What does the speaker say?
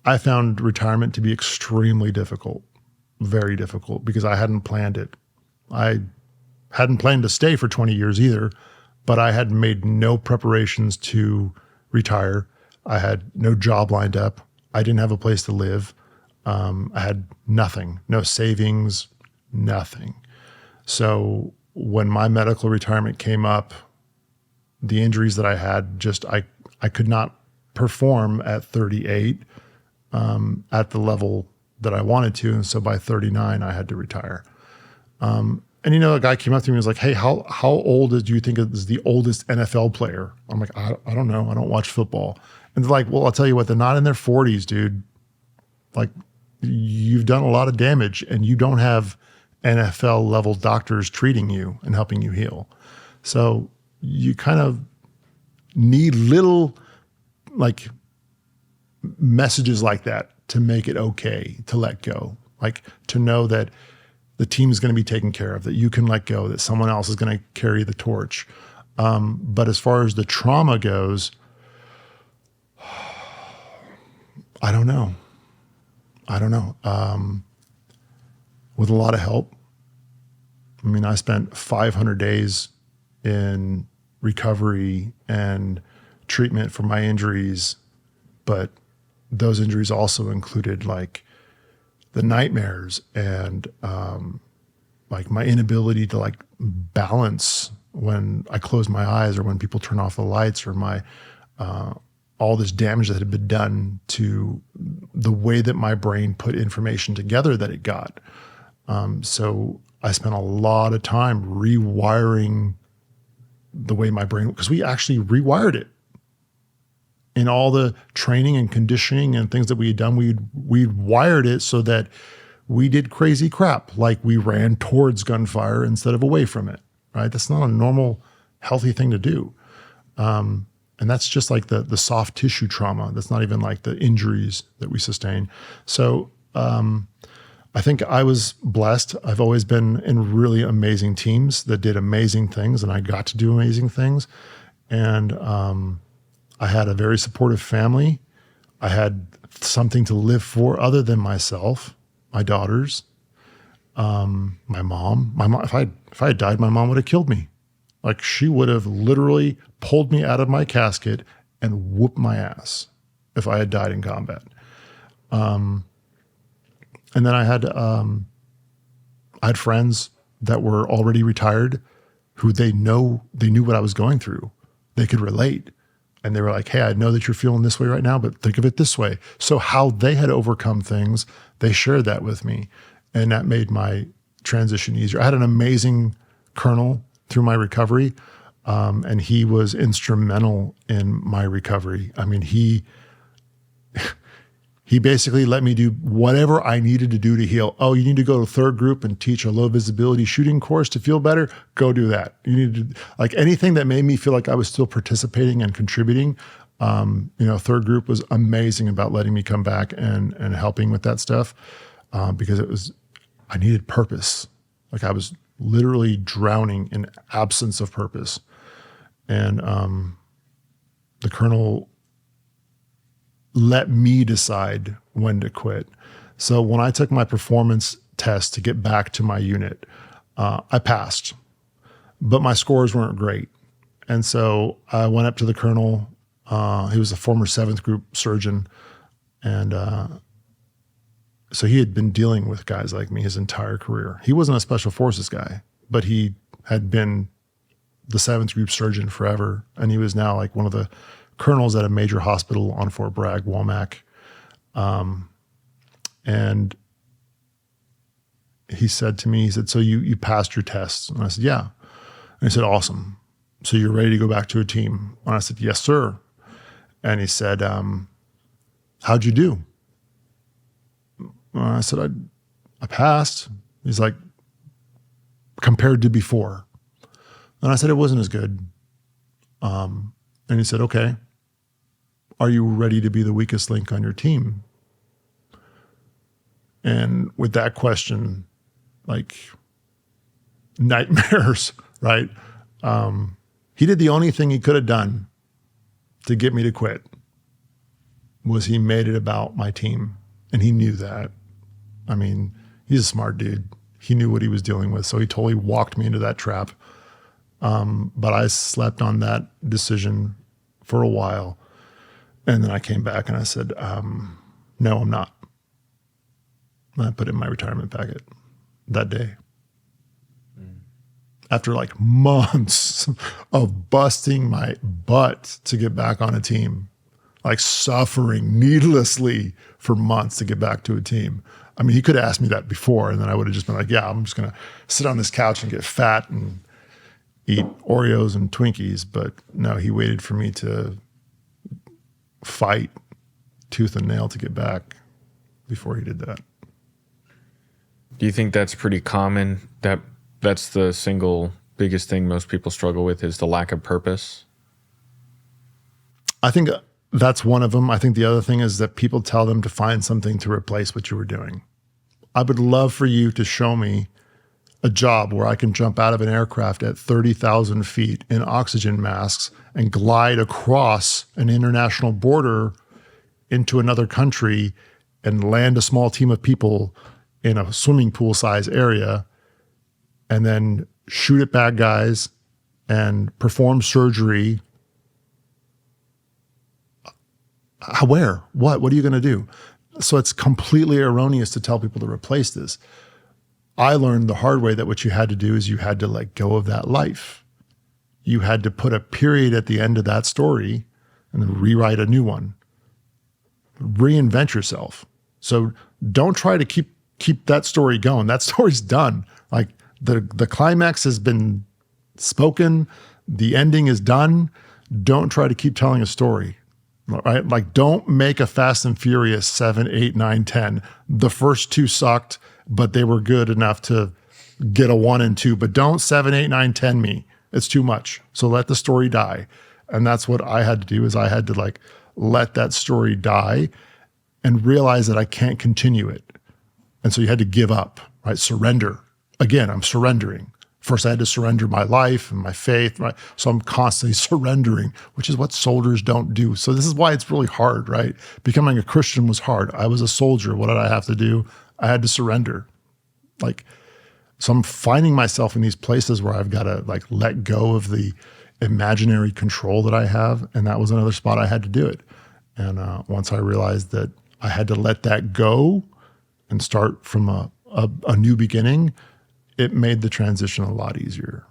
I found retirement to be extremely difficult, very difficult, because I hadn't planned it. I hadn't planned to stay for 20 years either, but I had made no preparations to retire. I had no job lined up. I didn't have a place to live. I had nothing, no savings, nothing. So when my medical retirement came up, the injuries that I had, I could not perform at 38 at the level that I wanted to. And so by 39, I had to retire. And a guy came up to me and was like, hey, how old do you think is the oldest NFL player? I'm like, I don't know. I don't watch football. And they're like, well, I'll tell you what, they're not in their 40s, dude. Like, you've done a lot of damage and you don't have NFL level doctors treating you and helping you heal. So you kind of need little like messages like that to make it okay to let go, like to know that the team is going to be taken care of, that you can let go, that someone else is going to carry the torch. But as far as the trauma goes, I don't know. With a lot of help. I mean, I spent 500 days in recovery and treatment for my injuries, but those injuries also included like the nightmares and like my inability to like balance when I close my eyes or when people turn off the lights, or my all this damage that had been done to the way that my brain put information together that it got. So I spent a lot of time rewiring the way my brain, because we actually rewired it. In all the training and conditioning and things that we had done, we wired it so that we did crazy crap, like we ran towards gunfire instead of away from it, right? That's not a normal, healthy thing to do. And that's just like the soft tissue trauma. That's not even like the injuries that we sustain. So I think I was blessed. I've always been in really amazing teams that did amazing things, and I got to do amazing things. And I had a very supportive family. I had something to live for other than myself, my daughters, my mom. If I had died, my mom would have killed me. Like, she would have literally pulled me out of my casket and whooped my ass if I had died in combat. And then I had friends that were already retired who they knew what I was going through. They could relate. And they were like, hey, I know that you're feeling this way right now, but think of it this way. So how they had overcome things, they shared that with me. And that made my transition easier. I had an amazing colonel through my recovery. And he was instrumental in my recovery. I mean, he basically let me do whatever I needed to do to heal. Oh, you need to go to third group and teach a low visibility shooting course to feel better? Go do that. You need to, like, anything that made me feel like I was still participating and contributing. Third group was amazing about letting me come back and helping with that stuff, because I needed purpose. Like, I was literally drowning in absence of purpose. And the colonel let me decide when to quit. So when I took my performance test to get back to my unit, I passed, but my scores weren't great. And so I went up to the colonel. He was a former 7th Group surgeon. And so he had been dealing with guys like me his entire career. He wasn't a special forces guy, but he had been the 7th Group surgeon forever. And he was now like one of the colonels at a major hospital on Fort Bragg, Womack. And he said to me, he said, so you passed your tests? And I said, yeah. And he said, awesome. So you're ready to go back to a team? And I said, yes, sir. And he said, how'd you do? And I said, I passed. He's like, compared to before? And I said, it wasn't as good. And he said, okay, are you ready to be the weakest link on your team? And with that question, like, nightmares, right? He did the only thing he could have done to get me to quit, was he made it about my team. And he knew that. I mean, he's a smart dude. He knew what he was dealing with. So he totally walked me into that trap. But I slept on that decision for a while. And then I came back and I said, no, I'm not. And I put it in my retirement packet that day. After like months of busting my butt to get back on a team, like suffering needlessly for months to get back to a team. I mean, he could have asked me that before, and then I would have just been like, yeah, I'm just going to sit on this couch and get fat and eat Oreos and Twinkies. But no, he waited for me to fight tooth and nail to get back before he did that. Do you think that's pretty common? That's the single biggest thing most people struggle with is the lack of purpose? I think that's one of them. I think the other thing is that people tell them to find something to replace what you were doing. I would love for you to show me a job where I can jump out of an aircraft at 30,000 feet in oxygen masks and glide across an international border into another country and land a small team of people in a swimming pool size area and then shoot at bad guys and perform surgery. Where? What are you going to do? So it's completely erroneous to tell people to replace this. I learned the hard way that what you had to do is you had to let go of that life. You had to put a period at the end of that story and then rewrite a new one. Reinvent yourself. So don't try to keep that story going. That story's done. Like the climax has been spoken. The ending is done. Don't try to keep telling a story. Right? Like, don't make a Fast and Furious 7, 8, 9, 10. The first two sucked, but they were good enough to get a 1 and 2. But don't 7, 8, 9, 10 me. It's too much. So let the story die. And that's what I had to do is I had to like let that story die and realize that I can't continue it. And so you had to give up, right? Surrender. Again, I'm surrendering. First, I had to surrender my life and my faith, right? So I'm constantly surrendering, which is what soldiers don't do. So this is why it's really hard, right? Becoming a Christian was hard. I was a soldier. What did I have to do? I had to surrender. So I'm finding myself in these places where I've got to like let go of the imaginary control that I have. And that was another spot I had to do it. And once I realized that I had to let that go and start from a new beginning, it made the transition a lot easier.